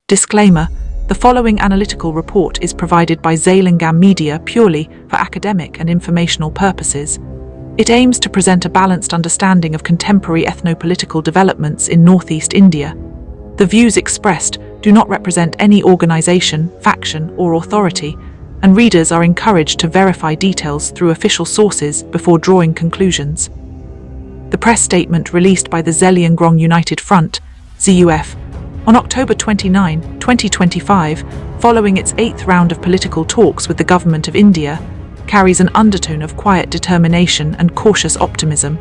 Disclaimer: the following analytical report is provided by Zalengam Media purely for academic and informational purposes. It aims to present a balanced understanding of contemporary ethno-political developments in northeast India. The views expressed do not represent any organization, faction, or authority, and readers are encouraged to verify details through official sources before drawing conclusions. The press statement released by the Zeliangrong United Front, ZUF, on October 29, 2025, following its 8th round of political talks with the Government of India, carries an undertone of quiet determination and cautious optimism.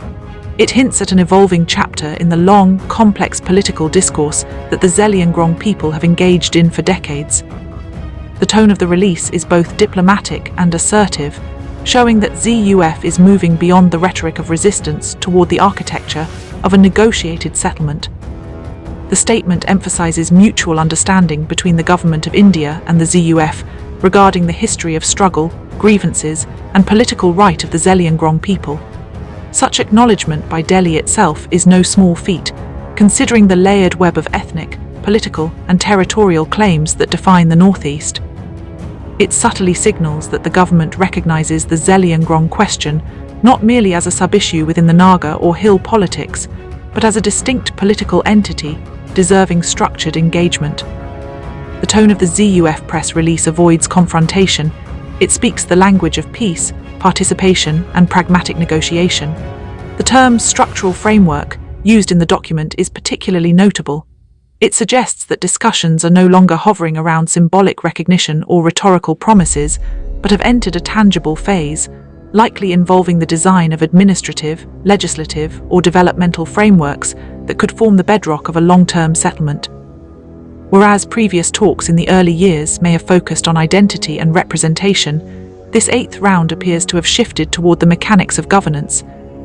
It hints at an evolving chapter in the long, complex political discourse that the Zeliangrong people have engaged in for decades. The tone of the release is both diplomatic and assertive, showing that ZUF is moving beyond the rhetoric of resistance toward the architecture of a negotiated settlement. The statement emphasizes mutual understanding between the Government of India and the ZUF regarding the history of struggle, grievances, and political right of the Zeliangrong people. Such acknowledgement by Delhi itself is no small feat, considering the layered web of ethnic, political, and territorial claims that define the Northeast. It subtly signals that the government recognizes the Zeliangrong question not merely as a sub-issue within the Naga or hill politics, but as a distinct political entity deserving structured engagement. The tone of the ZUF press release avoids confrontation. It speaks the language of peace, participation, and pragmatic negotiation. The term structural framework used in the document is particularly notable. It suggests that discussions are no longer hovering around symbolic recognition or rhetorical promises, but have entered a tangible phase, likely involving the design of administrative, legislative, or developmental frameworks that could form the bedrock of a long-term settlement. Whereas previous talks in the early years may have focused on identity and representation, this 8th round appears to have shifted toward the mechanics of governance,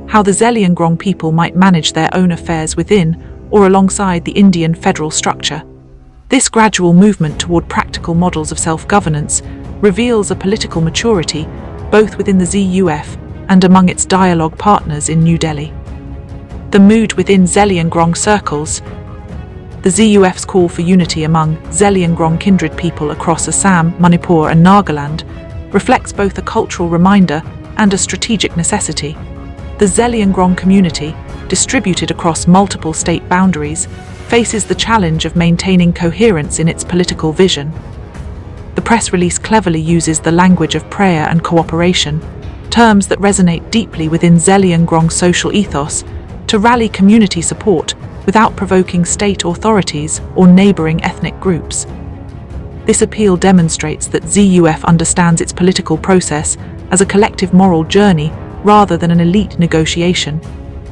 how the Zeliangrong people might manage their own affairs within or alongside the Indian federal structure. This gradual movement toward practical models of self-governance reveals a political maturity both within the ZUF and among its dialogue partners in New Delhi. The mood within Zeliangrong circles. The ZUF's call for unity among Zeliangrong kindred people across Assam, Manipur, and Nagaland reflects both a cultural reminder and a strategic necessity. The Zeliangrong community, distributed across multiple state boundaries, faces the challenge of maintaining coherence in its political vision. The press release cleverly uses the language of prayer and cooperation, terms that resonate deeply within Zeliangrong's social ethos, to rally community support without provoking state authorities or neighboring ethnic groups. This appeal demonstrates that ZUF understands its political process as a collective moral journey rather than an elite negotiation.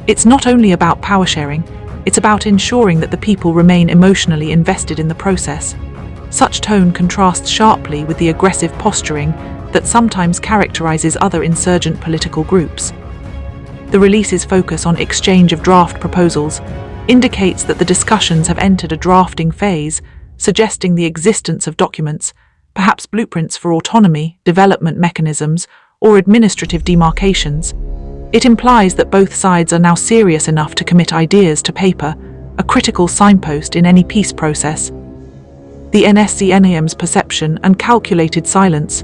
It's not only about power sharing, it's about ensuring that the people remain emotionally invested in the process. Such tone contrasts sharply with the aggressive posturing that sometimes characterizes other insurgent political groups. The release's focus on exchange of draft proposals indicates that the discussions have entered a drafting phase, suggesting the existence of documents, perhaps blueprints for autonomy, development mechanisms, or administrative demarcations. It implies that both sides are now serious enough to commit ideas to paper, a critical signpost in any peace process. The NSCN IM's perception and calculated silence.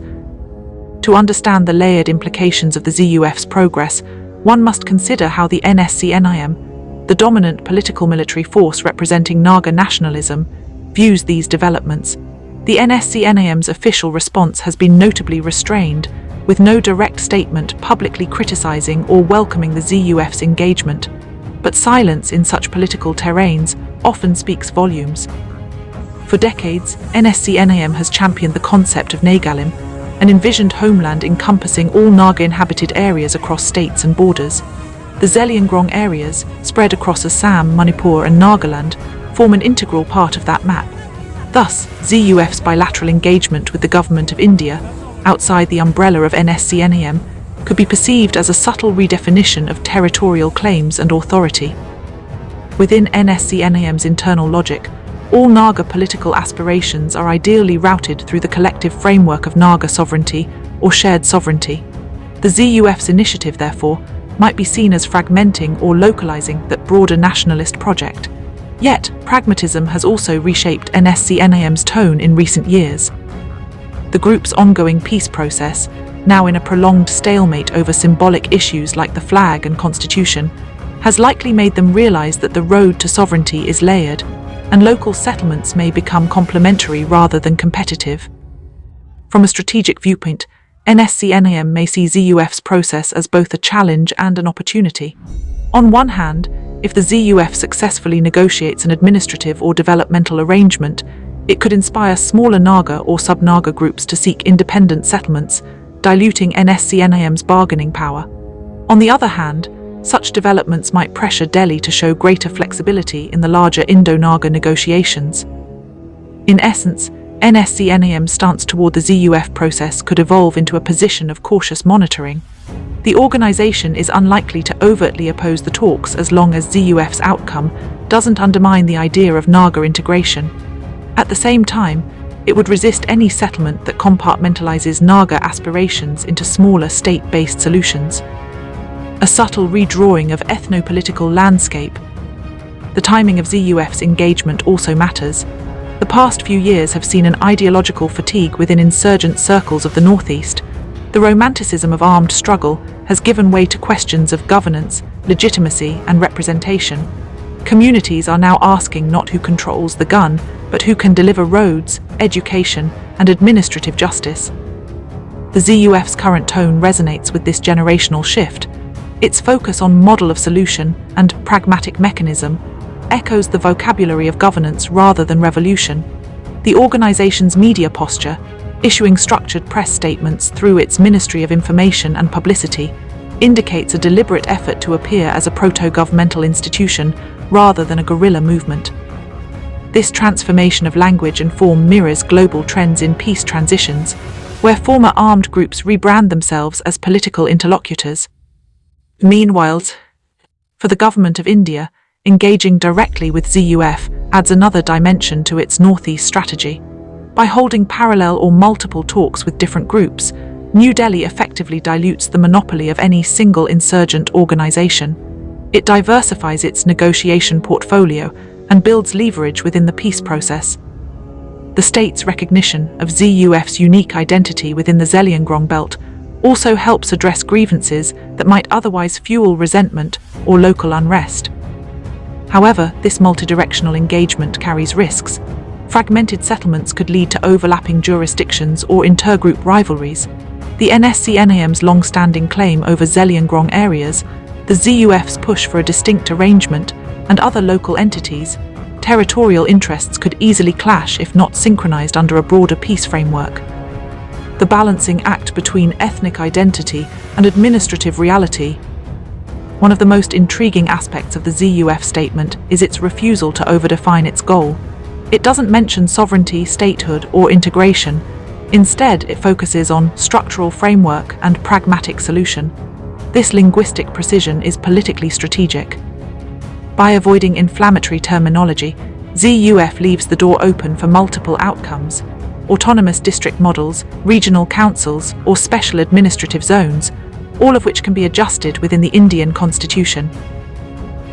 To understand the layered implications of the ZUF's progress, one must consider how the NSCN IM, the dominant political military force representing Naga nationalism, views these developments. The NSCN IM's official response has been notably restrained, with no direct statement publicly criticizing or welcoming the ZUF's engagement. But silence in such political terrains often speaks volumes. For decades, NSCN IM has championed the concept of Nagalim, an envisioned homeland encompassing all Naga-inhabited areas across states and borders. The Zeliangrong areas, spread across Assam, Manipur, and Nagaland, form an integral part of that map. Thus, ZUF's bilateral engagement with the Government of India, outside the umbrella of NSCN IM, could be perceived as a subtle redefinition of territorial claims and authority. Within NSCN IM's internal logic, all Naga political aspirations are ideally routed through the collective framework of Naga sovereignty or shared sovereignty. The ZUF's initiative, therefore, might be seen as fragmenting or localizing that broader nationalist project. Yet, pragmatism has also reshaped NSCN IM's tone in recent years. The group's ongoing peace process, now in a prolonged stalemate over symbolic issues like the flag and constitution, has likely made them realize that the road to sovereignty is layered, and local settlements may become complementary rather than competitive. From a strategic viewpoint, NSCN IM may see ZUF's process as both a challenge and an opportunity. On one hand, if the ZUF successfully negotiates an administrative or developmental arrangement, it could inspire smaller Naga or sub-Naga groups to seek independent settlements, diluting NSCN IM's bargaining power. On the other hand, such developments might pressure Delhi to show greater flexibility in the larger Indo-Naga negotiations. In essence, NSCN IM's stance toward the ZUF process could evolve into a position of cautious monitoring. The organization is unlikely to overtly oppose the talks as long as ZUF's outcome doesn't undermine the idea of Naga integration. At the same time, it would resist any settlement that compartmentalizes Naga aspirations into smaller state-based solutions. A subtle redrawing of ethno-political landscape. The timing of ZUF's engagement also matters. The past few years have seen an ideological fatigue within insurgent circles of the Northeast. The romanticism of armed struggle has given way to questions of governance, legitimacy, and representation. Communities are now asking not who controls the gun, but who can deliver roads, education, and administrative justice. The ZUF's current tone resonates with this generational shift. Its focus on model of solution and pragmatic mechanism echoes the vocabulary of governance rather than revolution. The organization's media posture, issuing structured press statements through its Ministry of Information and Publicity, indicates a deliberate effort to appear as a proto-governmental institution rather than a guerrilla movement. This transformation of language and form mirrors global trends in peace transitions, where former armed groups rebrand themselves as political interlocutors. Meanwhile, for the government of India, engaging directly with ZUF adds another dimension to its Northeast strategy. By holding parallel or multiple talks with different groups, New Delhi effectively dilutes the monopoly of any single insurgent organization. It diversifies its negotiation portfolio and builds leverage within the peace process. The state's recognition of ZUF's unique identity within the Zeliangrong belt also helps address grievances that might otherwise fuel resentment or local unrest. However, this multidirectional engagement carries risks. Fragmented settlements could lead to overlapping jurisdictions or intergroup rivalries. The NSCN IM's long-standing claim over Zeliangrong areas, the ZUF's push for a distinct arrangement, and other local entities, territorial interests could easily clash if not synchronized under a broader peace framework. The balancing act between ethnic identity and administrative reality. One of the most intriguing aspects of the ZUF statement is its refusal to overdefine its goal. It doesn't mention sovereignty, statehood, or integration. Instead, it focuses on structural framework and pragmatic solution. This linguistic precision is politically strategic. By avoiding inflammatory terminology, ZUF leaves the door open for multiple outcomes: autonomous district models, regional councils, or special administrative zones, all of which can be adjusted within the Indian constitution.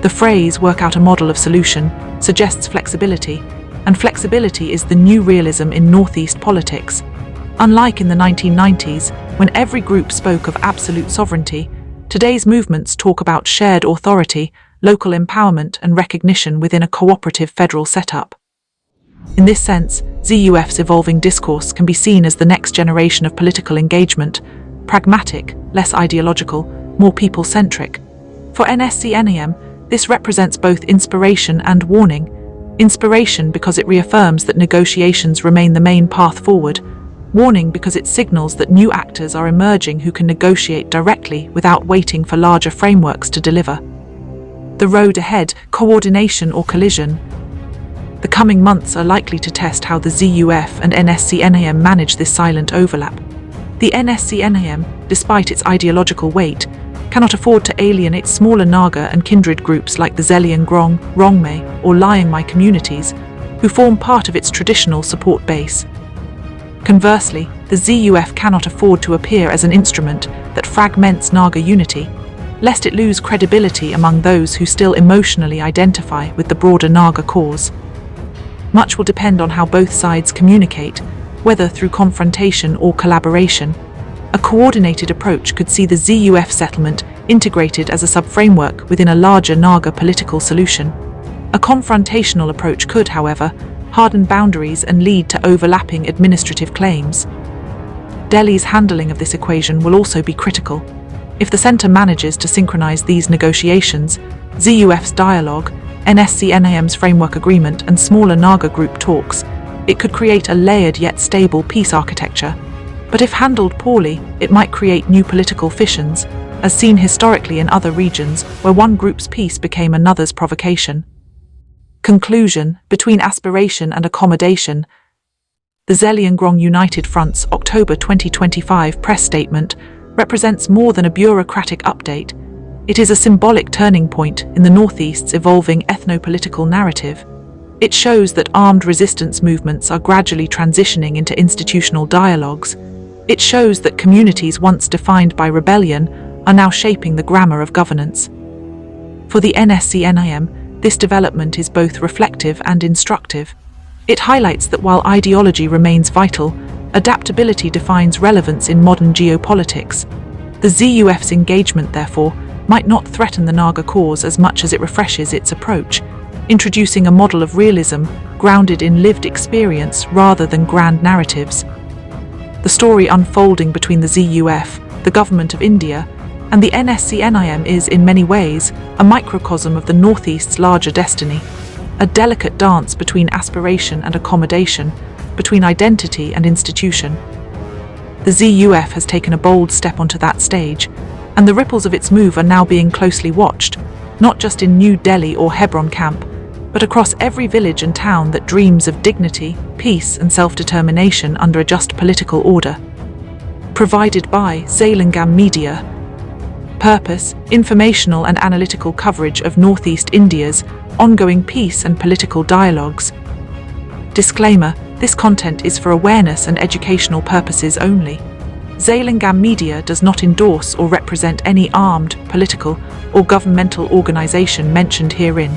The phrase "work out a model of solution" suggests flexibility, and flexibility is the new realism in Northeast politics. Unlike in the 1990s, when every group spoke of absolute sovereignty, today's movements talk about shared authority, local empowerment, and recognition within a cooperative federal setup. In this sense, ZUF's evolving discourse can be seen as the next generation of political engagement: pragmatic, less ideological, more people-centric. For NSCN IM, this represents both inspiration and warning. Inspiration because it reaffirms that negotiations remain the main path forward. Warning because it signals that new actors are emerging who can negotiate directly without waiting for larger frameworks to deliver. The road ahead: coordination or collision. The coming months are likely to test how the ZUF and NSCN IM manage this silent overlap. The NSCN IM, despite its ideological weight, cannot afford to alienate smaller Naga and kindred groups like the Zeliangrong, Rongmei, or Liangmai communities, who form part of its traditional support base. Conversely, the ZUF cannot afford to appear as an instrument that fragments Naga unity. lest it lose credibility among those who still emotionally identify with the broader Naga cause. Much will depend on how both sides communicate, whether through confrontation or collaboration. A coordinated approach could see the ZUF settlement integrated as a sub-framework within a larger Naga political solution. A confrontational approach could, however, harden boundaries and lead to overlapping administrative claims. Delhi's handling of this equation will also be critical. If the centre manages to synchronize these negotiations, ZUF's dialogue, NSCN IM's framework agreement and smaller Naga group talks, it could create a layered yet stable peace architecture. But if handled poorly, it might create new political fissions, as seen historically in other regions where one group's peace became another's provocation. Conclusion: between aspiration and accommodation. The Zeliangrong United Front's October 2025 press statement represents more than a bureaucratic update. It is a symbolic turning point in the Northeast's evolving ethno-political narrative. It shows that armed resistance movements are gradually transitioning into institutional dialogues. It shows that communities once defined by rebellion are now shaping the grammar of governance. For the NSCN IM, this development is both reflective and instructive. It highlights that while ideology remains vital, adaptability defines relevance in modern geopolitics. The ZUF's engagement, therefore, might not threaten the Naga cause as much as it refreshes its approach, introducing a model of realism grounded in lived experience rather than grand narratives. The story unfolding between the ZUF, the Government of India, and the NSCN IM is, in many ways, a microcosm of the Northeast's larger destiny, a delicate dance between aspiration and accommodation, between identity and institution. The ZUF has taken a bold step onto that stage, and the ripples of its move are now being closely watched, not just in New Delhi or Hebron camp, but across every village and town that dreams of dignity, peace and self-determination under a just political order. Provided by Zalengam Media. Purpose: informational and analytical coverage of Northeast India's ongoing peace and political dialogues. Disclaimer: this content is for awareness and educational purposes only. Zalengam Media does not endorse or represent any armed, political, or governmental organization mentioned herein.